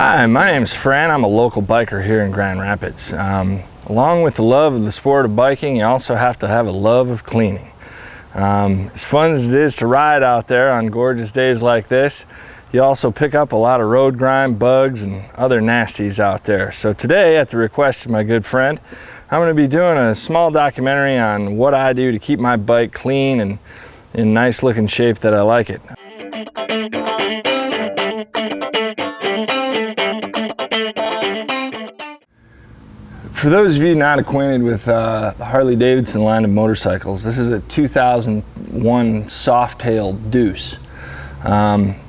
Hi, my name's Fran. I'm a local biker here in Grand Rapids. Along with the love of the sport of biking, you also have to have a love of cleaning. As fun as it is to ride out there on gorgeous days like this, you also pick up a lot of road grime, bugs, and other nasties out there. So today, at the request of my good friend, I'm going to be doing a small documentary on what I do to keep my bike clean and in nice looking shape that I like it. For those of you not acquainted with the Harley-Davidson line of motorcycles, this is a 2001 Softail Deuce.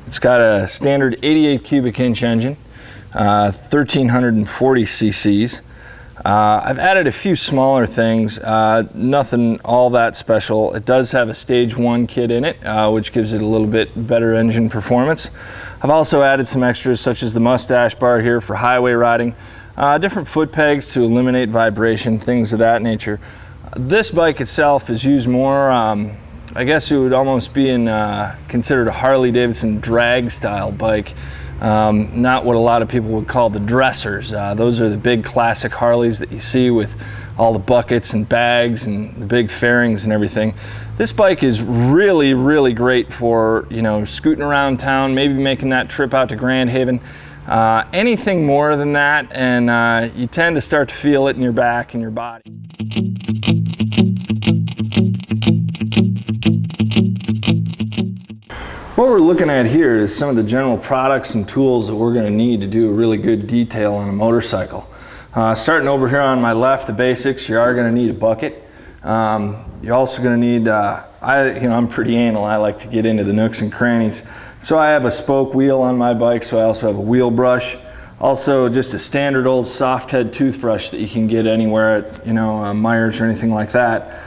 It's got a standard 88 cubic inch engine, 1340 cc's. I've added a few smaller things, nothing all that special. It does have a stage 1 kit in it, which gives it a little bit better engine performance. I've also added some extras such as the mustache bar here for highway riding, different foot pegs to eliminate vibration, things of that nature. This bike itself is used more, I guess it would almost be considered a Harley-Davidson drag style bike. Not what a lot of people would call the dressers. Those are the big classic Harleys that you see with all the buckets and bags and the big fairings and everything. This bike is really, really great for, scooting around town, maybe making that trip out to Grand Haven. Anything more than that, and you tend to start to feel it in your back and your body. What we're looking at here is some of the general products and tools that we're going to need to do a really good detail on a motorcycle. Starting over here on my left, the basics, you are going to need a bucket. You're also going to need, I'm pretty anal, I like to get into the nooks and crannies. So I have a spoke wheel on my bike, so I also have a wheel brush. Also just a standard old soft head toothbrush that you can get anywhere at, Myers or anything like that.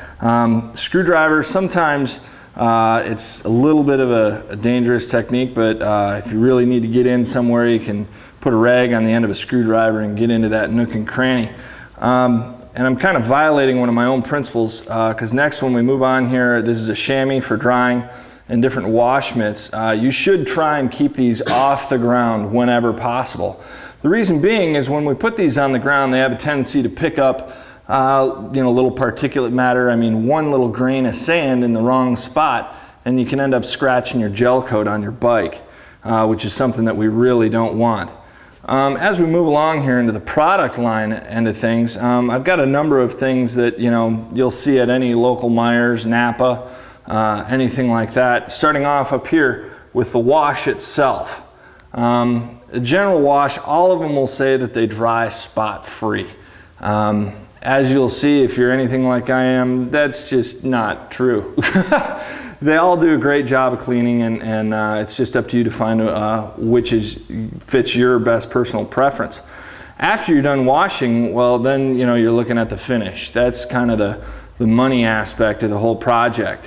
Screwdriver, sometimes it's a little bit of a dangerous technique, but if you really need to get in somewhere, you can put a rag on the end of a screwdriver and get into that nook and cranny. And I'm kind of violating one of my own principles, because next when we move on here, this is a chamois for drying and different wash mitts. You should try and keep these off the ground whenever possible. The reason being is when we put these on the ground, they have a tendency to pick up little particulate matter. I mean, one little grain of sand in the wrong spot, and you can end up scratching your gel coat on your bike, which is something that we really don't want. As we move along here into the product line end of things, I've got a number of things that you'll see at any local Myers, Napa, anything like that. Starting off up here with the wash itself. A general wash, all of them will say that they dry spot free. As you'll see, if you're anything like I am, that's just not true. They all do a great job of cleaning, and it's just up to you to find which fits your best personal preference. After you're done washing, well then you're looking at the finish. That's kind of the money aspect of the whole project.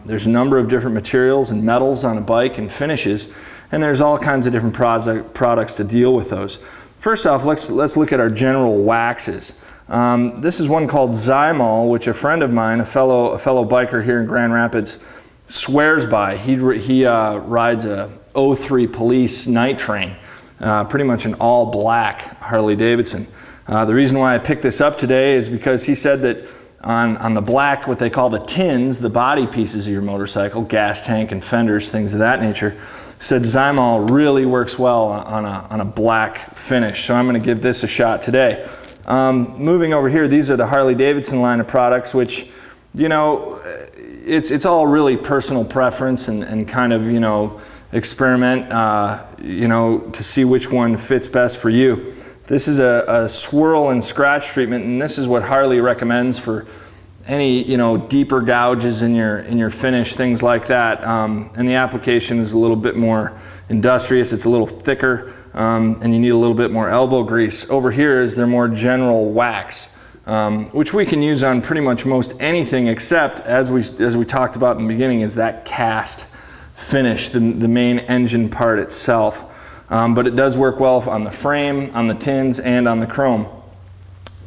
There's a number of different materials and metals on a bike and finishes, and there's all kinds of different products to deal with those. First off, let's look at our general waxes. This is one called Zymol, which a friend of mine, a fellow biker here in Grand Rapids, swears by. He rides a 03 Police night train, pretty much an all black Harley-Davidson. The reason why I picked this up today is because he said that on the black, what they call the tins, the body pieces of your motorcycle, gas tank and fenders, things of that nature, said Zymol really works well on a black finish. So I'm going to give this a shot today. Moving over here, these are the Harley-Davidson line of products, which, it's all really personal preference and kind of, experiment, to see which one fits best for you. This is a swirl and scratch treatment, and this is what Harley recommends for any, deeper gouges in your finish, things like that. And the application is a little bit more industrious. It's a little thicker. And you need a little bit more elbow grease. Over here is their more general wax, which we can use on pretty much most anything, except as we talked about in the beginning, is that cast finish, the main engine part itself. But it does work well on the frame, on the tins, and on the chrome.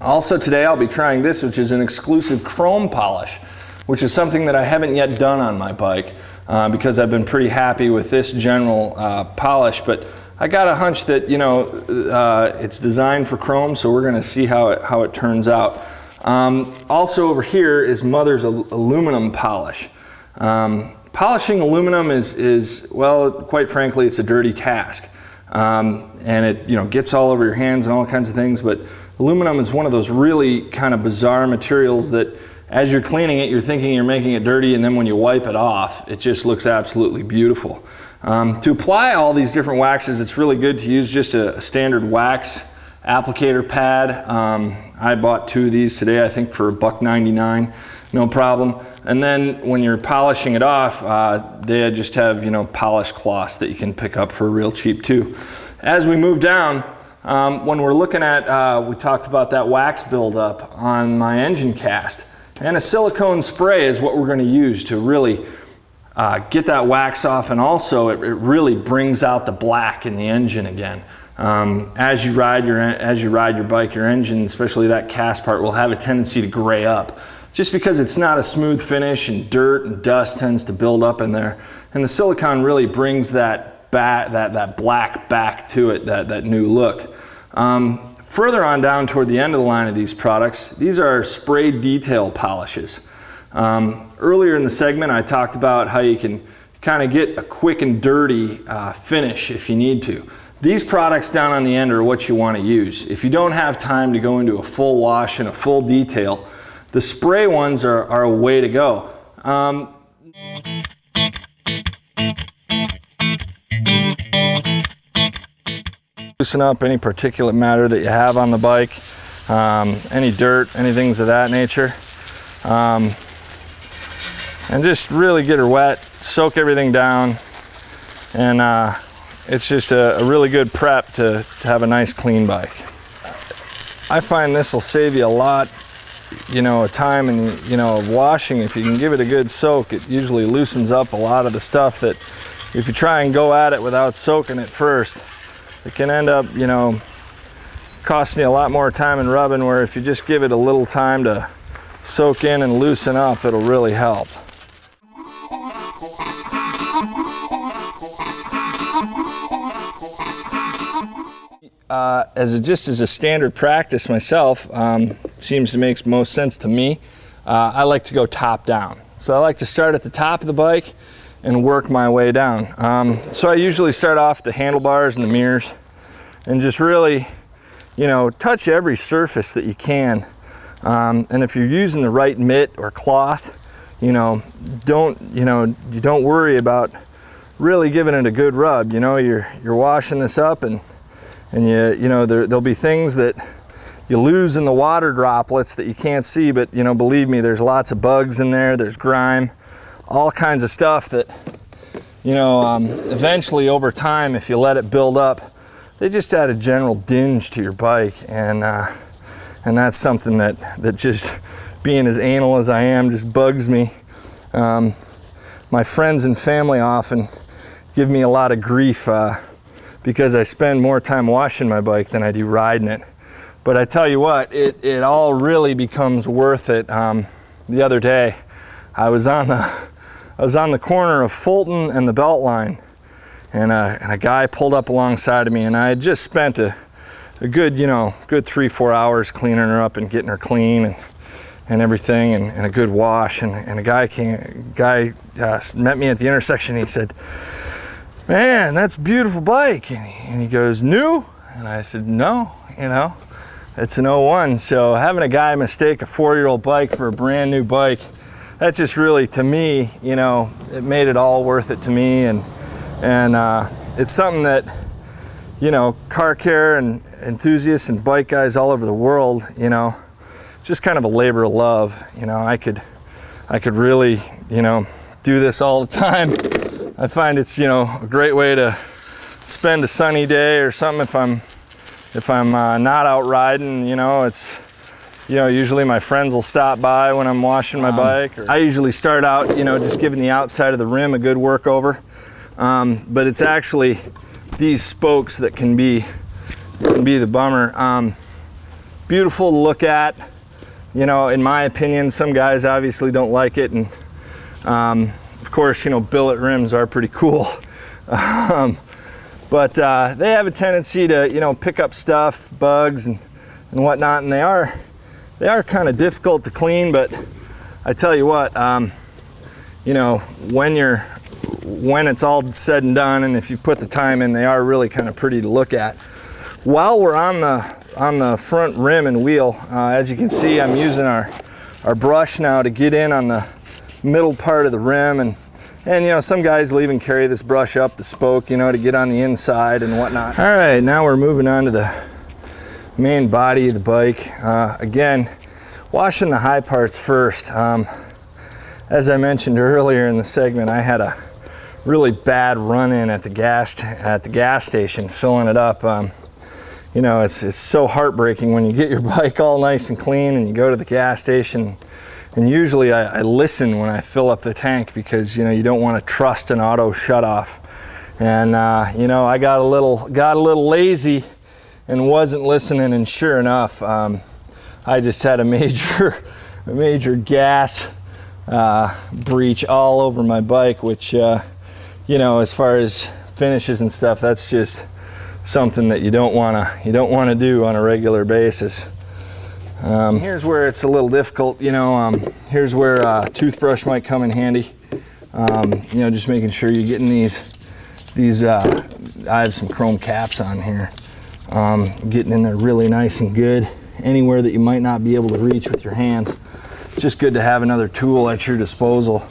Also today I'll be trying this, which is an exclusive chrome polish, which is something that I haven't yet done on my bike because I've been pretty happy with this general polish. But I got a hunch that, you know, it's designed for chrome, so we're going to see how it turns out. Also over here is Mother's aluminum polish. Polishing aluminum is, well, quite frankly, it's a dirty task. And it, you know, gets all over your hands and all kinds of things, but aluminum is one of those really kind of bizarre materials that as you're cleaning it, you're thinking you're making it dirty, and then when you wipe it off, it just looks absolutely beautiful. To apply all these different waxes, it's really good to use just a standard wax applicator pad. I bought 2 of these today, I think for $1.99, no problem. And then when you're polishing it off, they just have, you know, polished cloths that you can pick up for real cheap too. As we move down, when we're looking at, we talked about that wax buildup on my engine cast. And a silicone spray is what we're going to use to really get that wax off, and also it really brings out the black in the engine again. As you ride your bike, your engine, especially that cast part, will have a tendency to gray up, just because it's not a smooth finish and dirt and dust tends to build up in there. And the silicone really brings that black back to it, that new look. Further on down toward the end of the line of these products, these are spray detail polishes. Earlier in the segment, I talked about how you can kind of get a quick and dirty finish if you need to. These products down on the end are what you want to use. If you don't have time to go into a full wash and a full detail, the spray ones are a way to go. Loosen up any particulate matter that you have on the bike, any dirt, any things of that nature. And just really get her wet, soak everything down, and it's just a really good prep to have a nice clean bike. I find this will save you a lot, you know, time and, you know, washing. If you can give it a good soak, it usually loosens up a lot of the stuff that if you try and go at it without soaking it first, it can end up, you know, costing you a lot more time and rubbing, where if you just give it a little time to soak in and loosen up, it'll really help. Just as a standard practice myself, seems to make most sense to me. I like to go top down. So I like to start at the top of the bike and work my way down. So I usually start off the handlebars and the mirrors and just really, you know, touch every surface that you can. And if you're using the right mitt or cloth, you know, you don't worry about really giving it a good rub. You know, you're washing this up, and you know, there'll be things that you lose in the water droplets that you can't see, but, you know, believe me, there's lots of bugs in there, there's grime, all kinds of stuff that, you know, eventually over time, if you let it build up, they just add a general dinge to your bike. And that's something that just, being as anal as I am, just bugs me. My friends and family often give me a lot of grief because I spend more time washing my bike than I do riding it. But I tell you what, it all really becomes worth it. The other day, I was on the corner of Fulton and the Beltline, and a guy pulled up alongside of me, and I had just spent a good, you know, good 3-4 hours cleaning her up and getting her clean and everything, and a good wash. And a guy met me at the intersection. And he said, "Man, that's a beautiful bike." And he goes, "New?" And I said, "No, you know, it's an 01. So having a guy mistake a 4-year-old bike for a brand new bike, that just really, to me, you know, it made it all worth it to me. And it's something that, you know, car care and enthusiasts and bike guys all over the world, you know, just kind of a labor of love. You know, I could really, you know, do this all the time. I find it's, you know, a great way to spend a sunny day or something if I'm not out riding. You know, it's, you know, usually my friends will stop by when I'm washing my bike. I usually start out, you know, just giving the outside of the rim a good work over. But it's actually these spokes that can be the bummer. Beautiful to look at, you know, in my opinion. Some guys obviously don't like it, and of course, you know, billet rims are pretty cool. But they have a tendency to, you know, pick up stuff, bugs and whatnot, and they are kind of difficult to clean. But I tell you what, you know, when it's all said and done, and if you put the time in, they are really kind of pretty to look at. While we're on the front rim and wheel, as you can see, I'm using our brush now to get in on the middle part of the rim, and you know, some guys will even carry this brush up the spoke, you know, to get on the inside and whatnot. All right, now we're moving on to the main body of the bike. Again, washing the high parts first. As I mentioned earlier in the segment, I had a really bad run-in at the gas station filling it up. You know, it's so heartbreaking when you get your bike all nice and clean and you go to the gas station. And usually I listen when I fill up the tank, because, you know, you don't want to trust an auto shutoff. And you know, I got a little lazy and wasn't listening, and sure enough, I just had a major gas breach all over my bike, which you know, as far as finishes and stuff, that's just something that you don't want to do on a regular basis. Here's where it's a little difficult, you know. Here's where a toothbrush might come in handy. You know, just making sure you're getting these I have some chrome caps on here, getting in there really nice and good. Anywhere that you might not be able to reach with your hands, it's just good to have another tool at your disposal.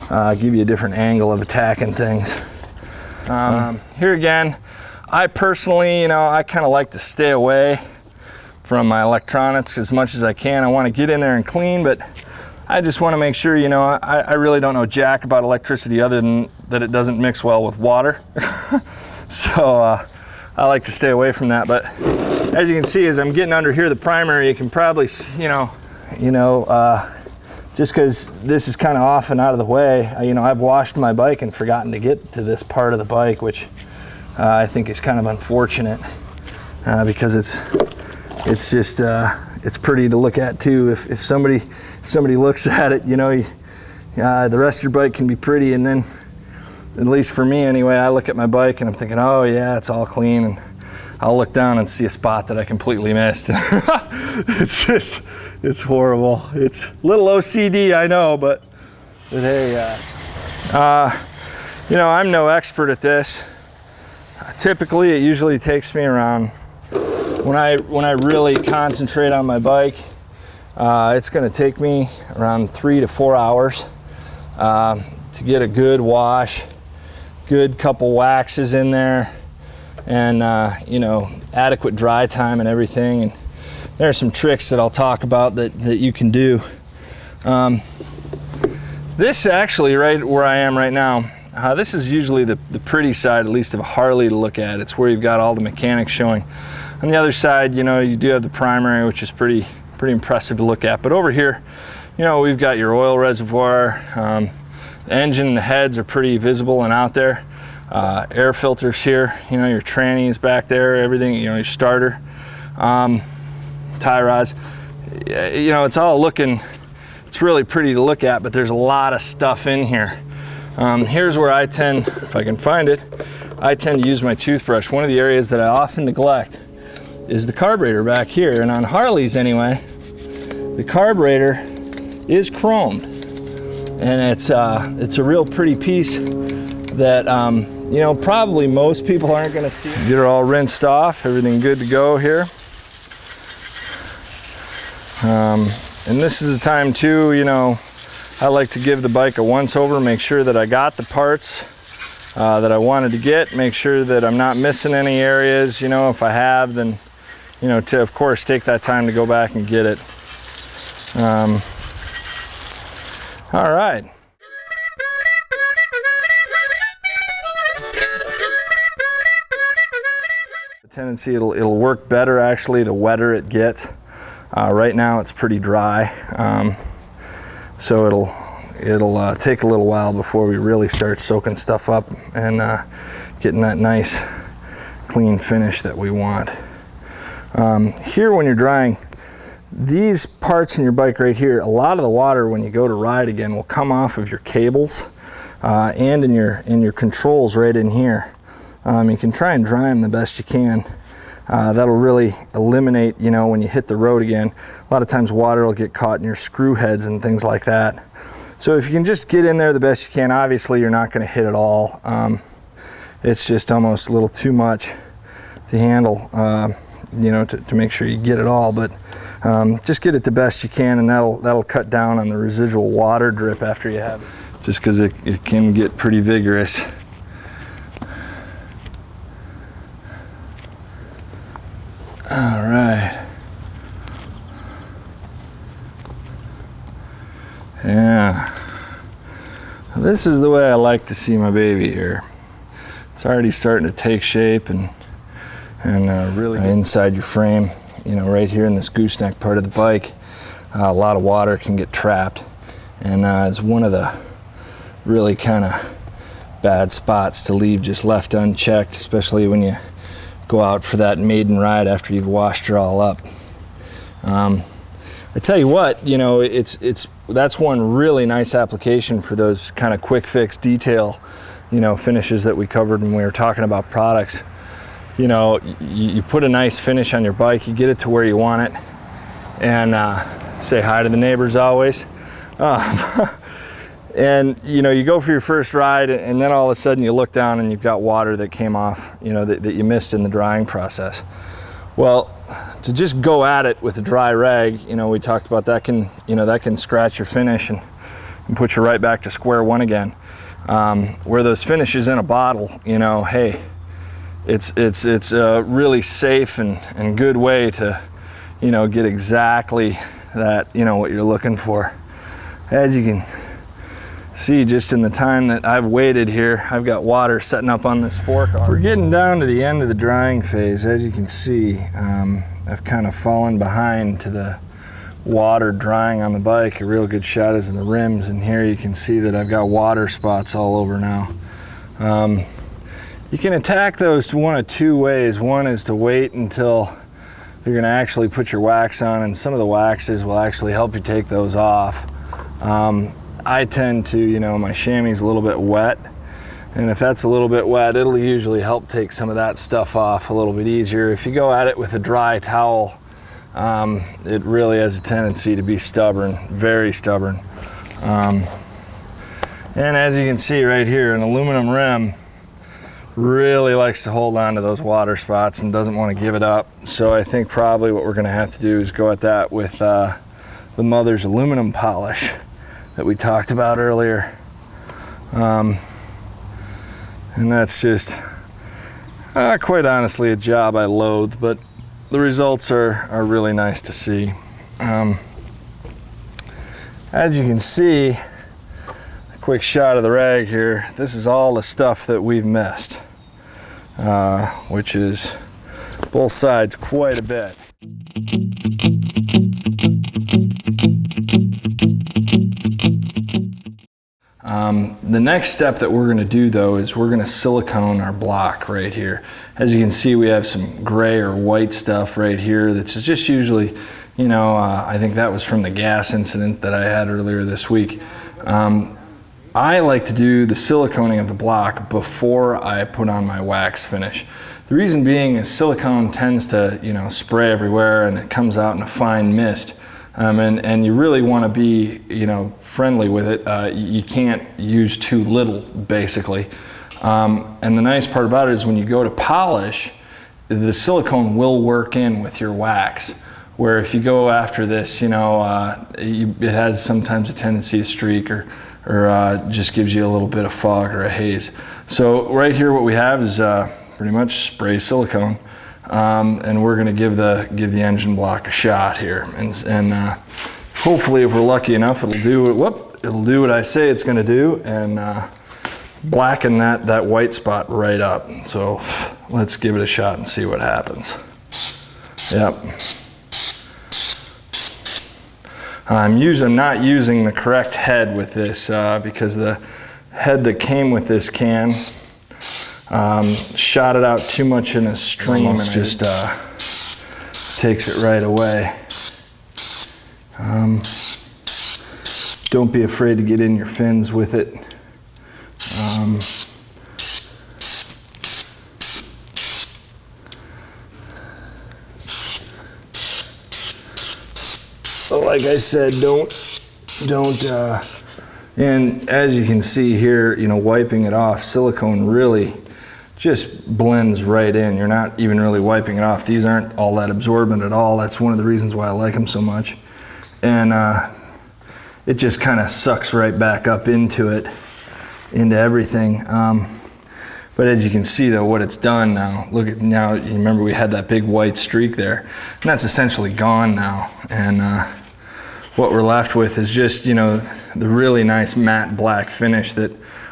Give you a different angle of attacking things. Here again, I personally, you know, I kind of like to stay away from my electronics as much as I can. I want to get in there and clean, but I just want to make sure, you know, I really don't know jack about electricity other than that it doesn't mix well with water. So I like to stay away from that. But as you can see, as I'm getting under here, the primary, you can probably, just because this is kind of off and out of the way, you know, I've washed my bike and forgotten to get to this part of the bike, which I think is kind of unfortunate, because it's just it's pretty to look at too. If somebody looks at it, you know, the rest of your bike can be pretty, and then, at least for me anyway, I look at my bike and I'm thinking, oh yeah, it's all clean, and I'll look down and see a spot that I completely missed. It's horrible. It's a little OCD, I know, but hey, you know, I'm no expert at this. Typically, it usually takes me around, when I really concentrate on my bike, it's going to take me around 3 to 4 hours to get a good wash, good couple waxes in there, and you know, adequate dry time and everything. And there are some tricks that I'll talk about that you can do. This actually, right where I am right now, this is usually the pretty side, at least of a Harley, to look at. It's where you've got all the mechanics showing. On the other side, you know, you do have the primary, which is pretty impressive to look at. But over here, you know, we've got your oil reservoir. The engine and the heads are pretty visible and out there. Air filters here, you know, your trannies back there, everything, you know, your starter, tie rods. You know, it's all looking, it's really pretty to look at, but there's a lot of stuff in here. Here's where I tend, if I can find it, I tend to use my toothbrush. One of the areas that I often neglect is the carburetor back here. And on Harleys anyway, the carburetor is chromed. And it's a real pretty piece that, you know, probably most people aren't gonna see. Get her all rinsed off, everything good to go here. And this is the time too, you know, I like to give the bike a once over, make sure that I got the parts that I wanted to get, make sure that I'm not missing any areas. You know, if I have, then, you know, to of course take that time to go back and get it. All right. The tendency, it'll work better actually the wetter it gets. Right now it's pretty dry, so it'll take a little while before we really start soaking stuff up and getting that nice clean finish that we want. Here when you're drying, these parts in your bike right here, a lot of the water when you go to ride again will come off of your cables and in your controls right in here. You can try and dry them the best you can. That'll really eliminate, you know, when you hit the road again, a lot of times water will get caught in your screw heads and things like that. So if you can just get in there the best you can, obviously you're not going to hit it all. It's just almost a little too much to handle, you know, to make sure you get it all. But just get it the best you can, and that'll cut down on the residual water drip after you have it. Just because it can get pretty vigorous. All right. Yeah. This is the way I like to see my baby here. It's already starting to take shape and really inside your frame, you know, right here in this gooseneck part of the bike, a lot of water can get trapped, and it's one of the really kind of bad spots to leave just left unchecked, especially when you go out for that maiden ride after you've washed her all up. I tell you what, you know, that's one really nice application for those kind of quick fix detail, you know, finishes that we covered when we were talking about products. You know, you put a nice finish on your bike, you get it to where you want it, and say hi to the neighbors always. And you know, you go for your first ride, and then all of a sudden you look down and you've got water that came off, you know, that you missed in the drying process. Well, to just go at it with a dry rag, you know, we talked about that can, you know, that can scratch your finish and put you right back to square one again. Where those finishes in a bottle, you know, hey, it's a really safe and good way to, you know, get exactly that, you know, what you're looking for. As you can see, just in the time that I've waited here, I've got water setting up on this fork. We're getting down to the end of the drying phase. As you can see, I've kind of fallen behind to the water drying on the bike. A real good shot is in the rims, and here you can see that I've got water spots all over now. You can attack those one of two ways. One is to wait until you're going to actually put your wax on, and some of the waxes will actually help you take those off. I tend to, you know, my chamois a little bit wet, and if that's a little bit wet, it'll usually help take some of that stuff off a little bit easier. If you go at it with a dry towel, it really has a tendency to be stubborn, very stubborn. And as you can see right here, an aluminum rim really likes to hold on to those water spots and doesn't want to give it up. So I think probably what we're going to have to do is go at that with the Mother's aluminum polish that we talked about earlier. And that's just quite honestly a job I loathe, but the results are really nice to see. As you can see, a quick shot of the rag here, this is all the stuff that we've missed, which is both sides quite a bit. The next step that we're going to do, though, is we're going to silicone our block right here. As you can see, we have some gray or white stuff right here that's just usually, you know, I think that was from the gas incident that I had earlier this week. I like to do the siliconing of the block before I put on my wax finish. The reason being is silicone tends to, you know, spray everywhere, and it comes out in a fine mist. And you really want to be, you know, friendly with it. You can't use too little, basically. And the nice part about it is when you go to polish, the silicone will work in with your wax. Where if you go after this, you know, it has sometimes a tendency to streak or just gives you a little bit of fog or a haze. So right here, what we have is pretty much spray silicone. And we're going to give the engine block a shot here, and hopefully, if we're lucky enough, it'll do what I say it's going to do, and blacken that white spot right up. So let's give it a shot and see what happens. Yep. I'm not using the correct head with this because the head that came with this can shot it out too much in a stream, and just takes it right away. Don't be afraid to get in your fins with it. like I said, and as you can see here, you know, wiping it off, silicone really just blends right in. You're not even really wiping it off. These aren't all that absorbent at all. That's one of the reasons why I like them so much. And it just kind of sucks right back up into it, into everything. But as you can see though, what it's done now, look at now, you remember we had that big white streak there, and that's essentially gone now. And what we're left with is just, you know, the really nice matte black finish that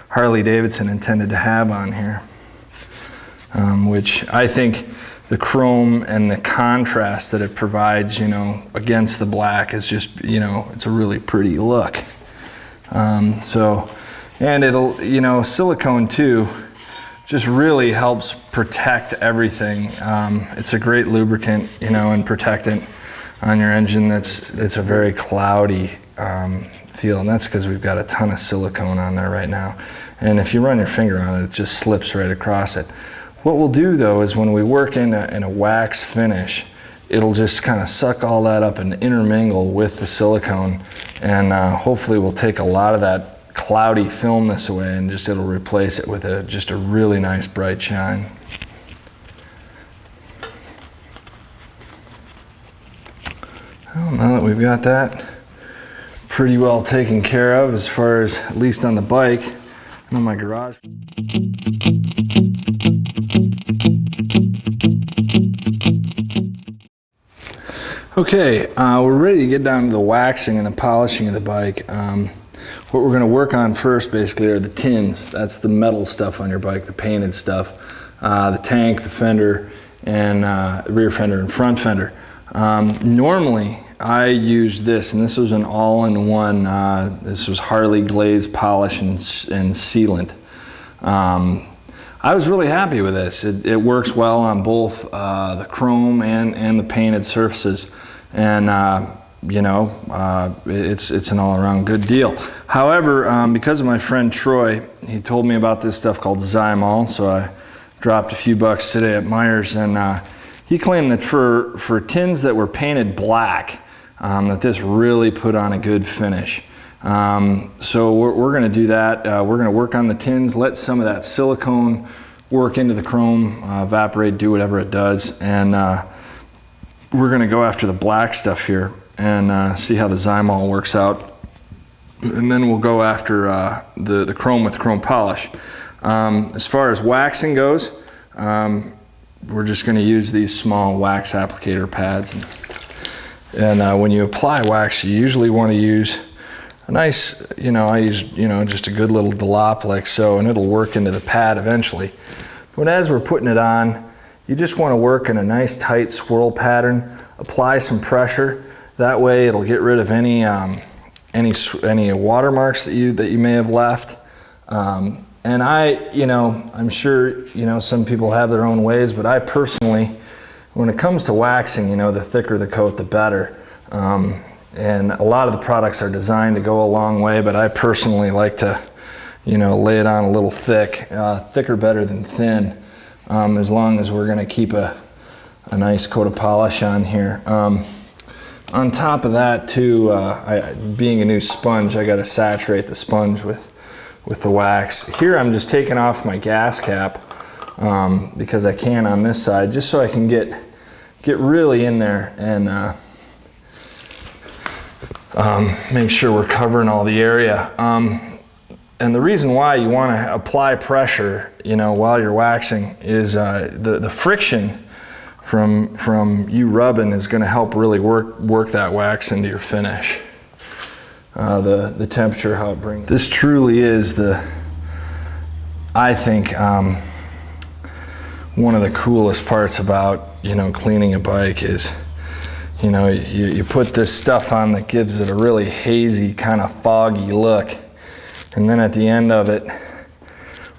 Harley-Davidson intended to have on here. Which I think the chrome and the contrast that it provides, you know, against the black is just, you know, it's a really pretty look. And it'll, you know, silicone too, just really helps protect everything. It's a great lubricant, you know, and protectant on your engine. It's a very cloudy feel, and that's because we've got a ton of silicone on there right now. And if you run your finger on it, it just slips right across it. What we'll do though is when we work in a wax finish, it'll just kind of suck all that up and intermingle with the silicone, and hopefully we'll take a lot of that cloudy filmness away, and just it'll replace it with just a really nice bright shine. Well, now that we've got that pretty well taken care of, as far as at least on the bike and on my garage. Okay, we're ready to get down to the waxing and the polishing of the bike. What we're going to work on first basically are the tins. That's the metal stuff on your bike, the painted stuff. The tank, the fender, and rear fender and front fender. Normally I used this, and this was an all-in-one, this was Harley glaze polish and sealant. I was really happy with this. It works well on both the chrome and the painted surfaces, and you know, it's an all-around good deal. However, because of my friend Troy, he told me about this stuff called Zymol, so I dropped a few bucks today at Myers, and he claimed that for tins that were painted black, that this really put on a good finish. So we're going to do that. We're going to work on the tins, let some of that silicone work into the chrome, evaporate, do whatever it does, and we're going to go after the black stuff here and see how the Zymol works out, and then we'll go after the chrome with chrome polish. As far as waxing goes, we're just going to use these small wax applicator pads, and when you apply wax, you usually want to use a nice, you know, I use, you know, just a good little dollop like so, and it'll work into the pad eventually. But as we're putting it on, you just want to work in a nice tight swirl pattern, apply some pressure. That way it'll get rid of any watermarks that you may have left. And I'm sure, you know, some people have their own ways, but I personally, when it comes to waxing, you know, the thicker the coat, the better. And a lot of the products are designed to go a long way, but I personally like to, you know, lay it on a little thick, thicker better than thin, as long as we're going to keep a nice coat of polish on here. On top of that too, being a new sponge, I got to saturate the sponge with the wax. Here I'm just taking off my gas cap because I can on this side, just so I can get really in there and make sure we're covering all the area. And the reason why you want to apply pressure, you know, while you're waxing is the friction from you rubbing is going to help really work that wax into your finish. The temperature, how it brings. This truly is I think, one of the coolest parts about, you know, cleaning a bike is, you know, you put this stuff on that gives it a really hazy, kind of foggy look. And then at the end of it,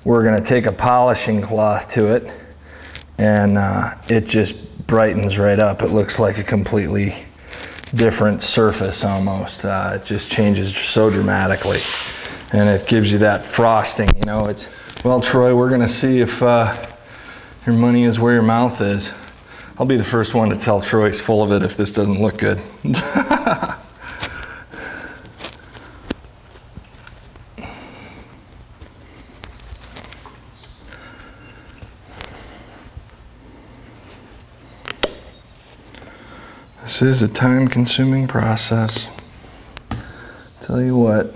we're going to take a polishing cloth to it, and it just brightens right up. It looks like a completely different surface almost. It just changes so dramatically, and it gives you that frosting, you know. Well, Troy, we're going to see if your money is where your mouth is. I'll be the first one to tell Troy he's full of it if this doesn't look good. This is a time-consuming process. Tell you what.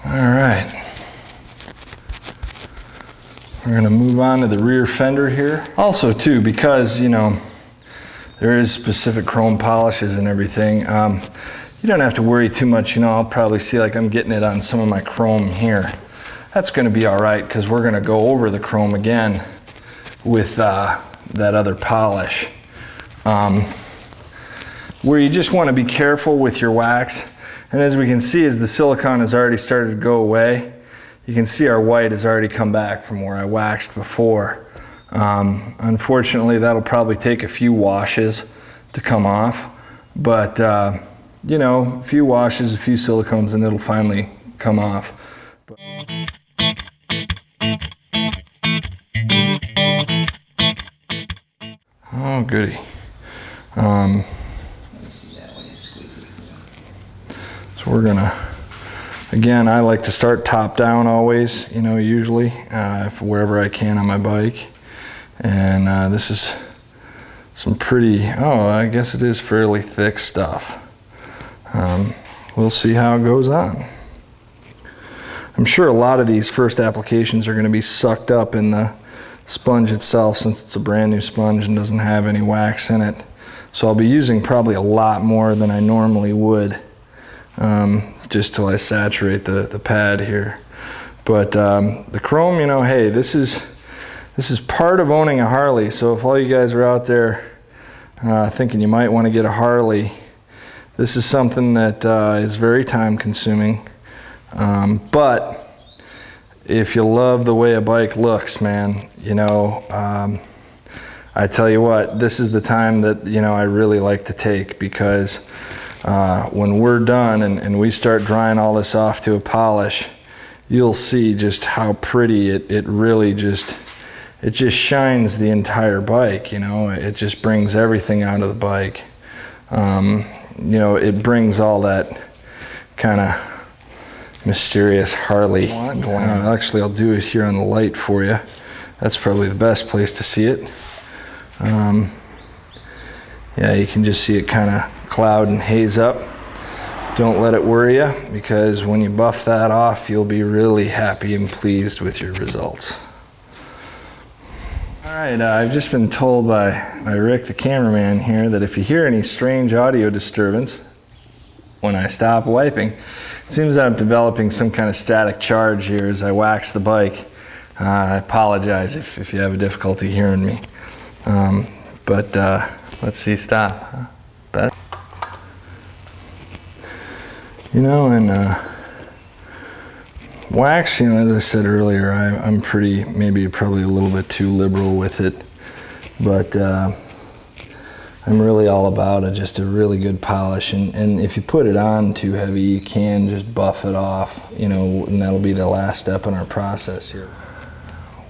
All right. We're gonna move on to the rear fender here. Also too, because you know, there is specific chrome polishes and everything, you don't have to worry too much. You know, I'll probably see like I'm getting it on some of my chrome here. That's gonna be all right, because we're gonna go over the chrome again with that other polish. Where you just wanna be careful with your wax. And as we can see, as the silicone has already started to go away, you can see our white has already come back from where I waxed before. Unfortunately, that'll probably take a few washes to come off, but you know, a few washes, a few silicones, and it'll finally come off. Oh, goody. So we're gonna, again, I like to start top down always, you know, usually, wherever I can on my bike. And this is some pretty, I guess it is fairly thick stuff. We'll see how it goes on. I'm sure a lot of these first applications are gonna be sucked up in the sponge itself, since it's a brand new sponge and doesn't have any wax in it. So I'll be using probably a lot more than I normally would. Just till I saturate the pad here. But the chrome, you know, hey, this is part of owning a Harley. So if all you guys are out there thinking you might want to get a Harley, this is something that is very time consuming. But if you love the way a bike looks, man, you know, I tell you what, this is the time that, you know, I really like to take, because when we're done and we start drying all this off to a polish, you'll see just how pretty it really just shines the entire bike, you know. It just brings everything out of the bike. You know, it brings all that kind of mysterious Harley glam. Actually, I'll do it here on the light for you. That's probably the best place to see it. Yeah, you can just see it kind of cloud and haze up. Don't let it worry you, because when you buff that off, you'll be really happy and pleased with your results. All right, I've just been told by Rick, the cameraman here, that if you hear any strange audio disturbance when I stop wiping, it seems that I'm developing some kind of static charge here as I wax the bike. I apologize if you have a difficulty hearing me. But let's see, stop. Better? You know, and wax, you know, as I said earlier, I'm probably a little bit too liberal with it, but I'm really all about just a really good polish, and if you put it on too heavy, you can just buff it off, you know, and that'll be the last step in our process here.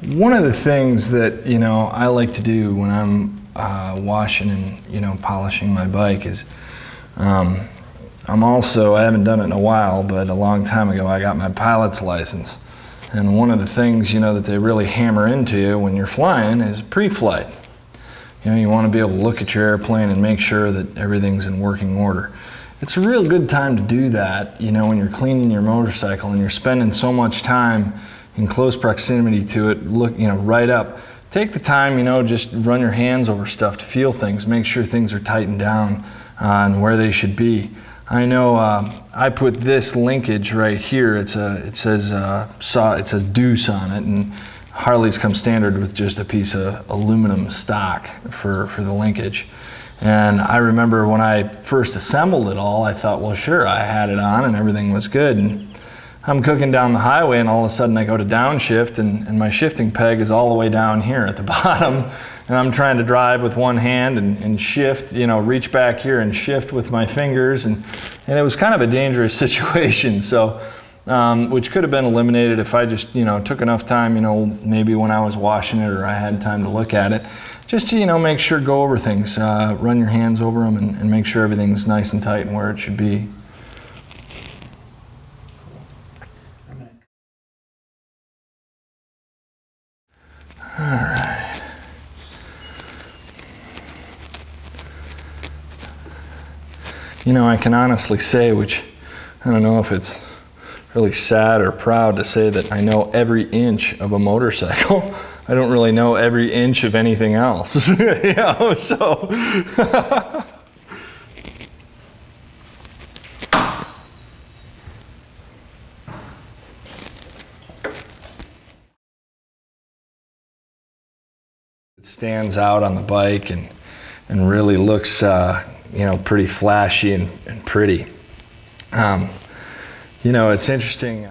One of the things that, you know, I like to do when I'm washing and, you know, polishing my bike is, I haven't done it in a while, but a long time ago I got my pilot's license. And one of the things, you know, that they really hammer into you when you're flying is pre-flight. You know, you want to be able to look at your airplane and make sure that everything's in working order. It's a real good time to do that, you know, when you're cleaning your motorcycle and you're spending so much time in close proximity to it, look, you know, right up. Take the time, you know, just run your hands over stuff to feel things, make sure things are tightened down and where they should be. I know I put this linkage right here. It says Deuce on it, and Harleys come standard with just a piece of aluminum stock for the linkage. And I remember when I first assembled it all, I thought, well, sure, I had it on and everything was good. And I'm cooking down the highway, and all of a sudden I go to downshift, and my shifting peg is all the way down here at the bottom, and I'm trying to drive with one hand and shift, you know, reach back here and shift with my fingers, and it was kind of a dangerous situation. So, which could have been eliminated if I just, you know, took enough time, you know, maybe when I was washing it or I had time to look at it, just to, you know, make sure, go over things, run your hands over them and make sure everything's nice and tight and where it should be. All right. You know, I can honestly say, which I don't know if it's really sad or proud to say, that I know every inch of a motorcycle. I don't really know every inch of anything else. You know, so. It stands out on the bike and really looks, you know, pretty flashy and pretty. You know, it's interesting.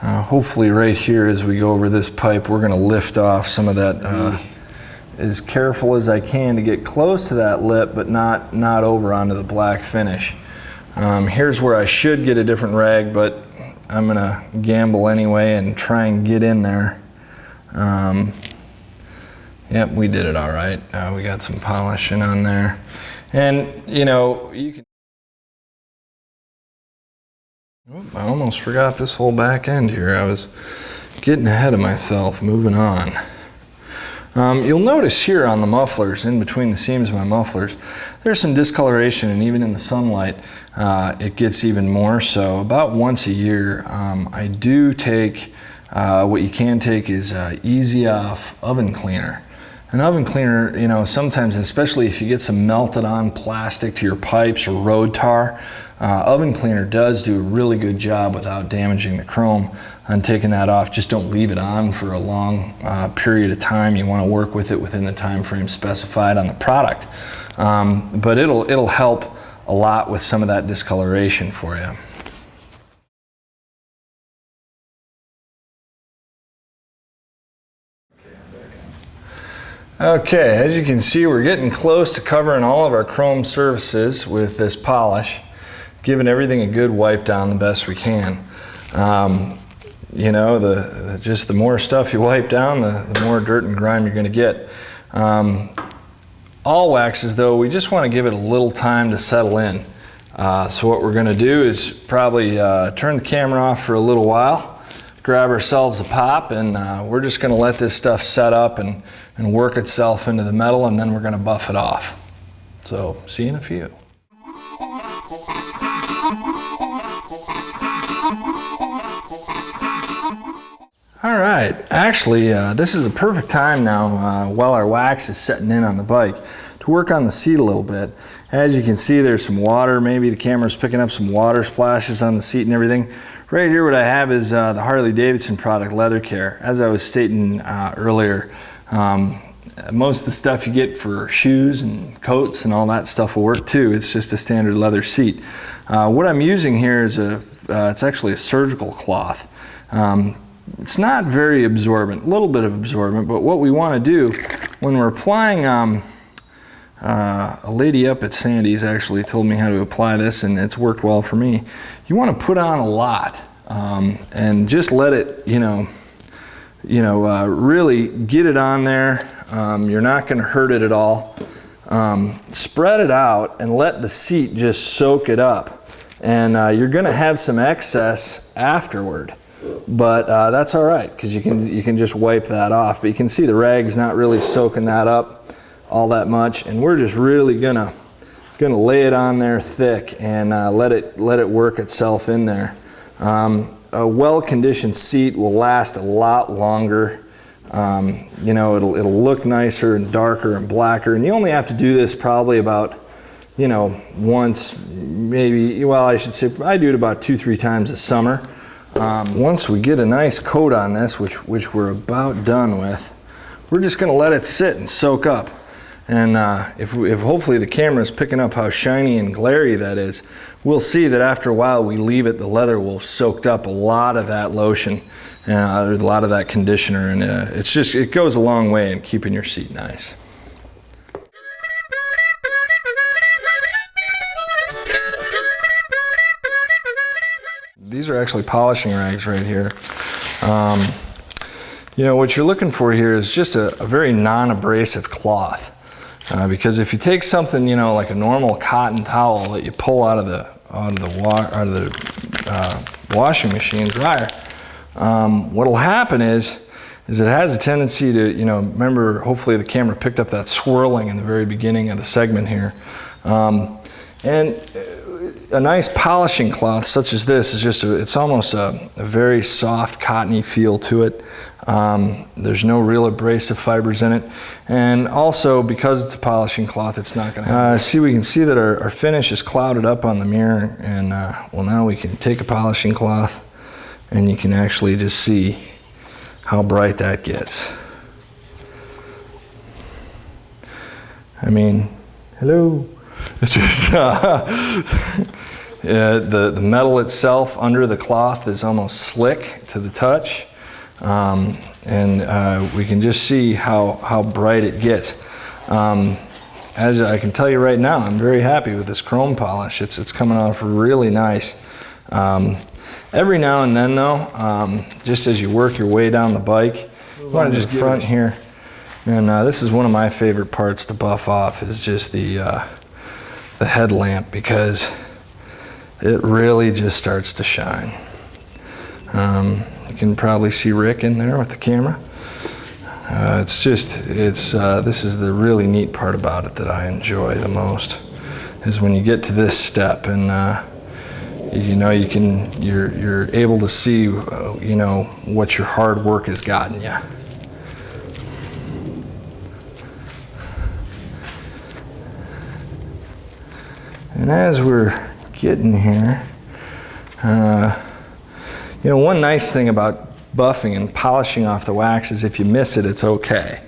Hopefully right here as we go over this pipe, we're going to lift off some of that, as careful as I can to get close to that lip, but not over onto the black finish. Here's where I should get a different rag, but I'm going to gamble anyway and try and get in there. Yep, we did it all right. We got some polishing on there. And, you know, you can... Oop, I almost forgot this whole back end here. I was getting ahead of myself, moving on. You'll notice here on the mufflers, in between the seams of my mufflers, there's some discoloration, and even in the sunlight, it gets even more so. About once a year, I do take, what you can take is Easy Off oven cleaner. An oven cleaner, you know, sometimes, especially if you get some melted on plastic to your pipes or road tar, oven cleaner does do a really good job without damaging the chrome on taking that off. Just don't leave it on for a long period of time. You want to work with it within the time frame specified on the product. But it'll help a lot with some of that discoloration for you. Okay, as you can see, we're getting close to covering all of our chrome surfaces with this polish, giving everything a good wipe down the best we can. You know, just the more stuff you wipe down, the more dirt and grime you're going to get. All waxes, though, we just want to give it a little time to settle in. So what we're going to do is probably turn the camera off for a little while, grab ourselves a pop, and we're just going to let this stuff set up and work itself into the metal, and then we're going to buff it off. So see you in a few. All right, actually this is a perfect time now while our wax is setting in on the bike to work on the seat a little bit. As you can see, there's some water. Maybe the camera's picking up some water splashes on the seat and everything. Right here what I have is the Harley-Davidson product, Leather Care. As I was stating earlier, most of the stuff you get for shoes and coats and all that stuff will work too. It's just a standard leather seat. What I'm using here is it's actually a surgical cloth. It's not very absorbent, a little bit of absorbent, but what we want to do when we're applying, a lady up at Sandy's actually told me how to apply this, and it's worked well for me. You want to put on a lot and just let it, really get it on there. You're not going to hurt it at all. Spread it out and let the seat just soak it up, and you're going to have some excess afterward. But that's all right, because you can just wipe that off. But you can see the rag's not really soaking that up all that much, and we're just really gonna lay it on there thick and let it work itself in there. A well-conditioned seat will last a lot longer. It'll look nicer and darker and blacker, and you only have to do this probably about once, maybe. Well, I should say I do it about 2-3 times a summer. Once we get a nice coat on this, which we're about done with, we're just going to let it sit and soak up. And if hopefully the camera is picking up how shiny and glary that is, we'll see that after a while we leave it, the leather will have soaked up a lot of that lotion, or a lot of that conditioner, and it goes a long way in keeping your seat nice. These are actually polishing rags right here. What you're looking for here is just a very non-abrasive cloth. Because if you take something, like a normal cotton towel that you pull out of the washing machine dryer. What'll happen is it has a tendency to, remember, hopefully the camera picked up that swirling in the very beginning of the segment here. And a nice polishing cloth such as this is just, it's almost a very soft, cottony feel to it. There's no real abrasive fibers in it. And also, because it's a polishing cloth, it's not going to have... we can see that our finish is clouded up on the mirror. And, well, now we can take a polishing cloth and you can actually just see how bright that gets. I mean, hello. It's just, the metal itself under the cloth is almost slick to the touch. And we can just see how bright it gets. As I can tell you right now, I'm very happy with this chrome polish. It's coming off really nice. Every now and then though, just as you work your way down the bike, you want to just front here. And this is one of my favorite parts to buff off, is just the headlamp, because it really just starts to shine. You can probably see Rick in there with the camera. This is the really neat part about it that I enjoy the most, is when you get to this step and you're able to see what your hard work has gotten you. And as we're getting here, one nice thing about buffing and polishing off the wax is if you miss it, it's okay.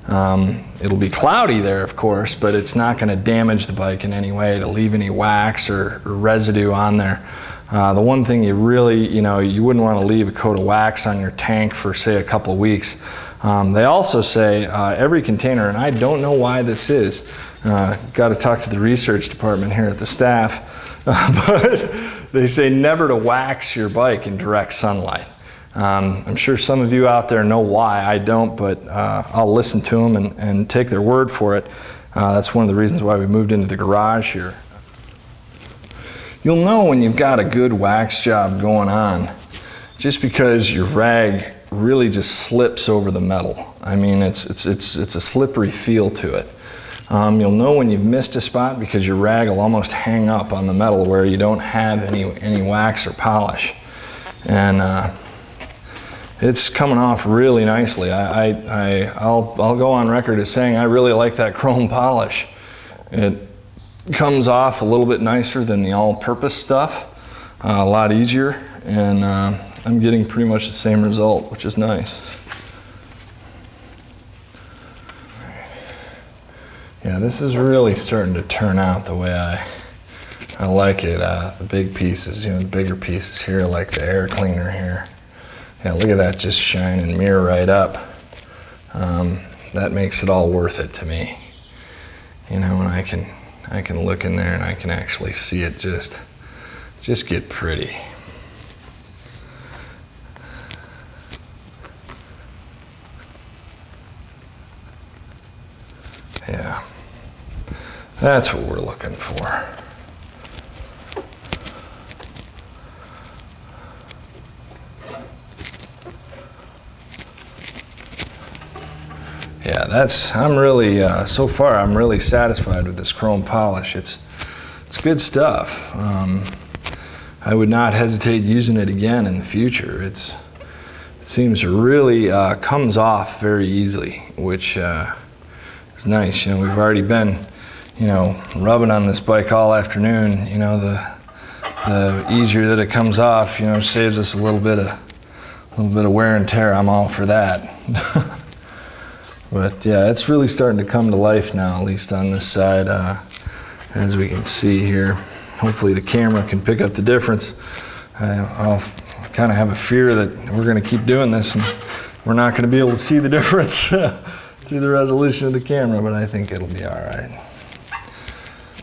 It'll be cloudy there, of course, but it's not going to damage the bike in any way to leave any wax or residue on there. The one thing you really, you wouldn't want to leave a coat of wax on your tank for, say, a couple of weeks. They also say every container, and I don't know why this is, got to talk to the research department here at the staff, but they say never to wax your bike in direct sunlight. I'm sure some of you out there know why. I don't, but I'll listen to them and take their word for it. That's one of the reasons why we moved into the garage here. You'll know when you've got a good wax job going on just because your rag really just slips over the metal. I mean, it's a slippery feel to it. You'll know when you've missed a spot because your rag will almost hang up on the metal where you don't have any wax or polish. And it's coming off really nicely. I'll go on record as saying I really like that chrome polish. It comes off a little bit nicer than the all-purpose stuff, a lot easier, and I'm getting pretty much the same result, which is nice. Yeah, this is really starting to turn out the way I like it. The big pieces, the bigger pieces here, like the air cleaner here. Yeah, look at that just shining mirror right up. That makes it all worth it to me. And I can look in there and I can actually see it just get pretty. Yeah, that's what we're looking for. Yeah, I'm really, so far I'm really satisfied with this chrome polish. It's good stuff. I would not hesitate using it again in the future. It seems to really comes off very easily, which is nice. We've already been, rubbing on this bike all afternoon. The easier that it comes off, saves us a little bit of wear and tear. I'm all for that. But yeah, it's really starting to come to life now, at least on this side, as we can see here. Hopefully the camera can pick up the difference. I'll kind of have a fear that we're going to keep doing this and we're not going to be able to see the difference through the resolution of the camera, but I think it'll be all right.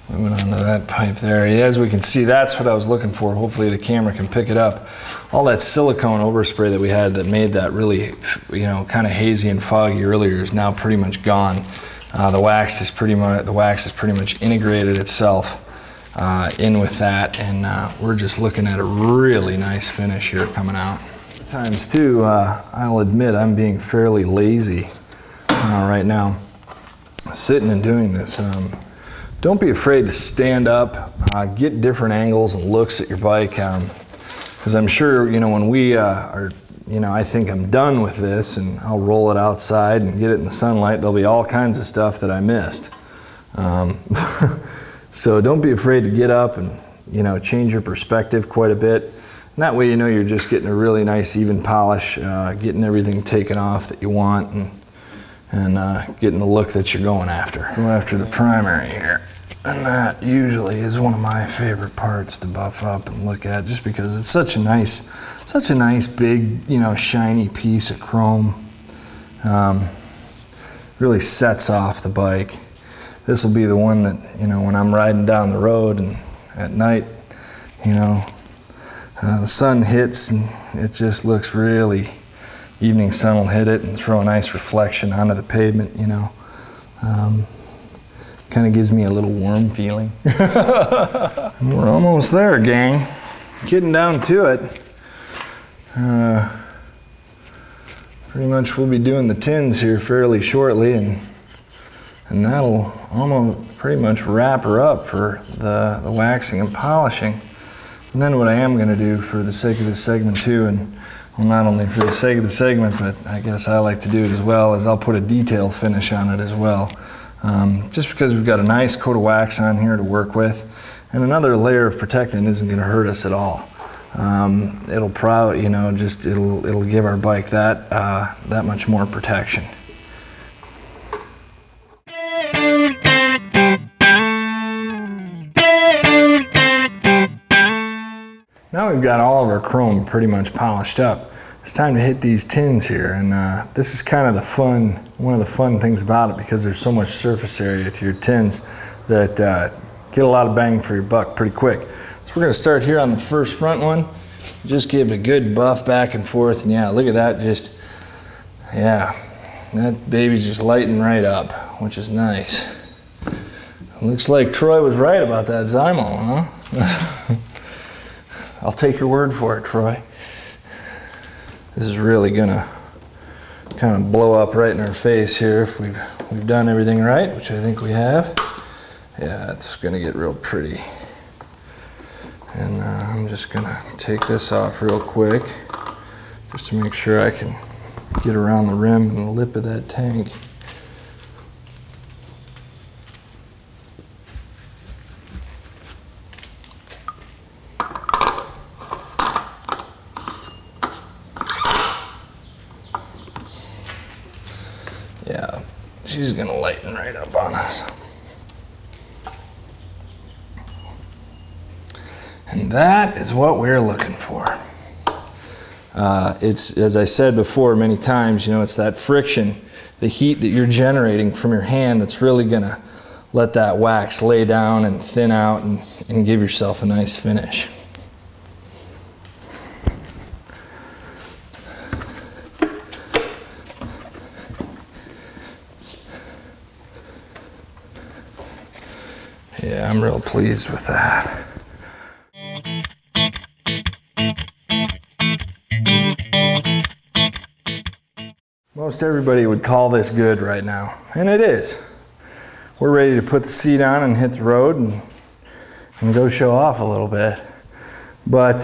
Moving on to that pipe there. Yeah, as we can see, that's what I was looking for. Hopefully the camera can pick it up. All that silicone overspray that we had that made that really, kind of hazy and foggy earlier is now pretty much gone. The wax has pretty much integrated itself in with that, and we're just looking at a really nice finish here coming out. At times too, I'll admit I'm being fairly lazy right now, sitting and doing this. Don't be afraid to stand up, get different angles and looks at your bike, because I'm sure, you know, when we are, you know, I think I'm done with this and I'll roll it outside and get it in the sunlight, there'll be all kinds of stuff that I missed. So don't be afraid to get up and, you know, change your perspective quite a bit. And that way, you know, you're just getting a really nice even polish, getting everything taken off that you want, and getting the look that you're going after. Go after the primary here. And that usually is one of my favorite parts to buff up and look at, just because it's such a nice big, you know, shiny piece of chrome. Really sets off the bike. This will be the one that, you know, when I'm riding down the road and at night, you know, the sun hits and it just looks really, evening sun will hit it and throw a nice reflection onto the pavement, you know. Kind of gives me a little warm feeling. We're almost there, gang. Getting down to it. Pretty much we'll be doing the tins here fairly shortly, and that'll almost pretty much wrap her up for the waxing and polishing. And then what I am going to do for the sake of this segment too, and well, not only for the sake of the segment, but I guess I like to do it as well, is I'll put a detail finish on it as well. Just because we've got a nice coat of wax on here to work with, and another layer of protectant isn't going to hurt us at all. It'll probably, you know, just it'll give our bike that much more protection. Now we've got all of our chrome pretty much polished up. It's time to hit these tins here, and this is kind of one of the fun things about it, because there's so much surface area to your tins that get a lot of bang for your buck pretty quick. So we're going to start here on the first front one. Just give it a good buff back and forth, and yeah, look at that, just, yeah, that baby's just lighting right up, which is nice. Looks like Troy was right about that Zymol, huh? I'll take your word for it, Troy. This is really gonna kind of blow up right in our face here if we've done everything right, which I think we have. Yeah, it's gonna get real pretty. And I'm just gonna take this off real quick, just to make sure I can get around the rim and the lip of that tank. Yeah, she's gonna lighten right up on us. And that is what we're looking for. It's, as I said before many times, you know, it's that friction, the heat that you're generating from your hand that's really gonna let that wax lay down and thin out and give yourself a nice finish. Yeah, I'm real pleased with that. Most everybody would call this good right now, and it is. We're ready to put the seat on and hit the road and go show off a little bit. But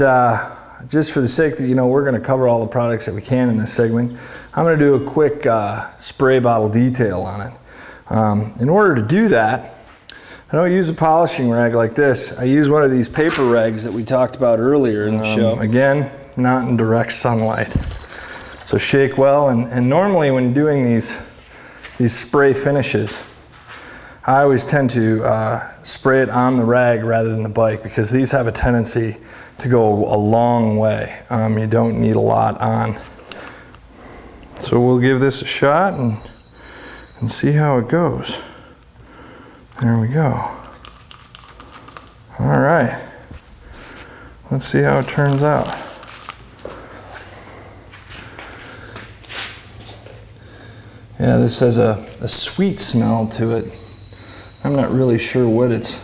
just for the sake that, you know, we're going to cover all the products that we can in this segment, I'm going to do a quick spray bottle detail on it. In order to do that, I don't use a polishing rag like this. I use one of these paper rags that we talked about earlier in the show. Again, not in direct sunlight. So shake well, and normally when doing these spray finishes, I always tend to spray it on the rag rather than the bike, because these have a tendency to go a long way. You don't need a lot on. So we'll give this a shot and see how it goes. There we go. All right. Let's see how it turns out. Yeah, this has a sweet smell to it. I'm not really sure what it's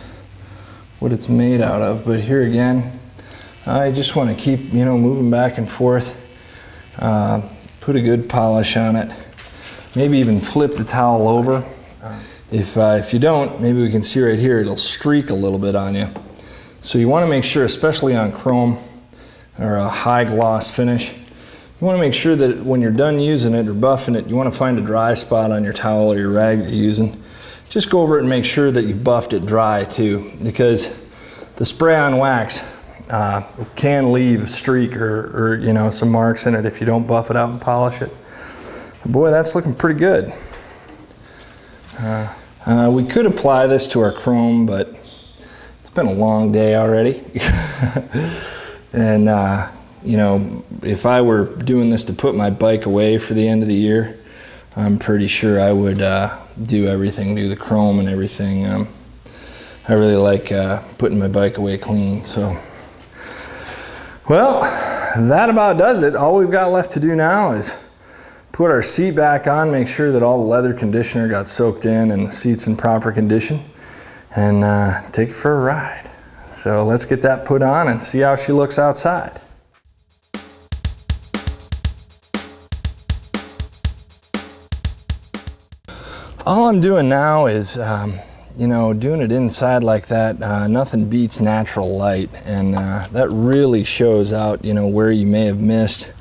what it's made out of. But here again, I just want to keep, you know, moving back and forth. Put a good polish on it. Maybe even flip the towel over. If you don't, maybe we can see right here, it'll streak a little bit on you. So you want to make sure, especially on chrome or a high gloss finish, you want to make sure that when you're done using it or buffing it, you want to find a dry spot on your towel or your rag that you're using. Just go over it and make sure that you buffed it dry too, because the spray-on wax can leave a streak or you know, some marks in it if you don't buff it out and polish it. Boy, that's looking pretty good. We could apply this to our chrome, but it's been a long day already. And you know, if I were doing this to put my bike away for the end of the year, I'm pretty sure I would do everything, do the chrome and everything. I really like putting my bike away clean. So, well, that about does it. All we've got left to do now is put our seat back on, make sure that all the leather conditioner got soaked in and the seat's in proper condition, and take it for a ride. So let's get that put on and see how she looks outside. All I'm doing now is, you know, doing it inside like that. Nothing beats natural light, and that really shows out, you know, where you may have missed,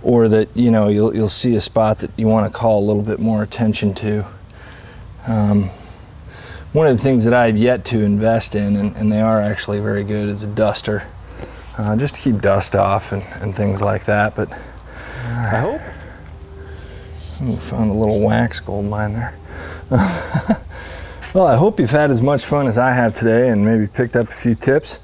or that, you know, you'll see a spot that you want to call a little bit more attention to. One of the things that I've yet to invest in, and they are actually very good, is a duster, just to keep dust off and things like that. But I hope. Ooh, found a little wax gold mine there. Well, I hope you've had as much fun as I have today and maybe picked up a few tips.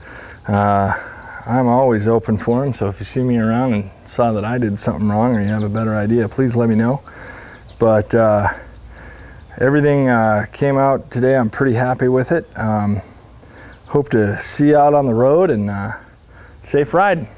I'm always open for them, so if you see me around and saw that I did something wrong or you have a better idea, please let me know. But everything came out today. I'm pretty happy with it. Hope to see you out on the road, and safe riding.